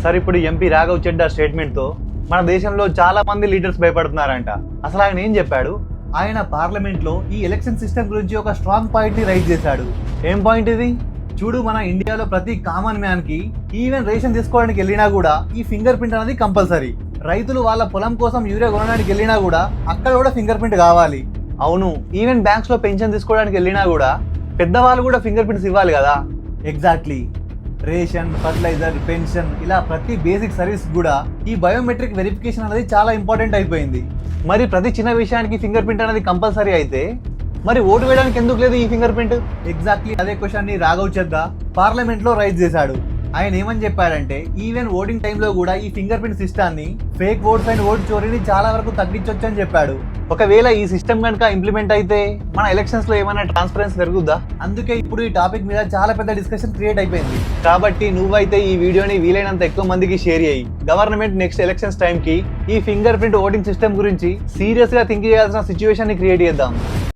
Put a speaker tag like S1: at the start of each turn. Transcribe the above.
S1: Sir ఇప్పుడు MP Raghav చెడ్డా statement తో మన దేశంలో చాలా మంది లీడర్స్ భయపడుతున్నారంట. అసలు ఆయన ఏం చెప్పాడు? ఆయన పార్లమెంట్ లో ఈ ఎలక్షన్ సిస్టమ్ గురించి ఒక స్ట్రాంగ్ పాయింట్ ని రైజ్ చేశాడు. ఏం పాయింట్ ఇది? చూడు, మన ఇండియాలో ప్రతి కామన్ మ్యాన్ కి ఈవెన్ రేషన్ తీసుకోవడానికి వెళ్ళినా కూడా ఈ ఫింగర్ ప్రింట్ అనేది కంపల్సరీ. రైతులు వాళ్ళ పొలం కోసం యూరియా కొనడానికి వెళ్ళినా కూడా అక్కడ కూడా ఫింగర్ ప్రింట్ కావాలి. అవును, ఈవెన్ బ్యాంక్స్ లో పెన్షన్ తీసుకోవడానికి వెళ్ళినా కూడా పెద్దవాళ్ళు కూడా ఫింగర్ ప్రింట్స్ ఇవ్వాలి కదా. ఎగ్జాక్ట్లీ. రేషన్, ఫర్టిలైజర్, పెన్షన్ ఇలా ప్రతి బేసిక్ సర్వీస్ కూడా ఈ బయోమెట్రిక్ వెరిఫికేషన్ అనేది చాలా ఇంపార్టెంట్ అయిపోయింది. మరి ప్రతి చిన్న విషయానికి ఫింగర్ ప్రింట్ అనేది కంపల్సరీ అయితే మరి ఓటు వేయడానికి ఎందుకు లేదు ఈ ఫింగర్ ప్రింట్? ఎగ్జాక్ట్లీ అదే క్వశ్చన్ ని రాఘవ్ చెద్దా పార్లమెంట్ లో రైజ్ చేశాడు. ఆయన ఏమని చెప్పాడంటే ఈవెన్ ఓటింగ్ టైంలో కూడా ఈ ఫింగర్ ప్రింట్ సిస్టాన్ని ఫేక్ ఓట్స్ అండ్ ఓట్ చోరీని చాలా వరకు తగ్గించొచ్చు అని చెప్పాడు. ఒకవేళ ఈ సిస్టమ్ కనుక ఇంప్లిమెంట్ అయితే మన ఎలక్షన్స్ లో ఏమైనా ట్రాన్స్పరెన్సీ పెరుగుద్దా? అందుకే ఇప్పుడు ఈ టాపిక్ మీద చాలా పెద్ద డిస్కషన్ క్రియేట్ అయిపోయింది. కాబట్టి నువ్వైతే ఈ వీడియోని వీలైనంత ఎక్కువ మందికి షేర్ చేయి. గవర్నమెంట్ నెక్స్ట్ ఎలక్షన్స్ టైం కి ఈ ఫింగర్ ప్రింట్ ఓటింగ్ సిస్టమ్ గురించి సీరియస్ గా థింక్ చేయాల్సిన సిచ్యువేషన్ ని క్రియేట్ చేద్దాం.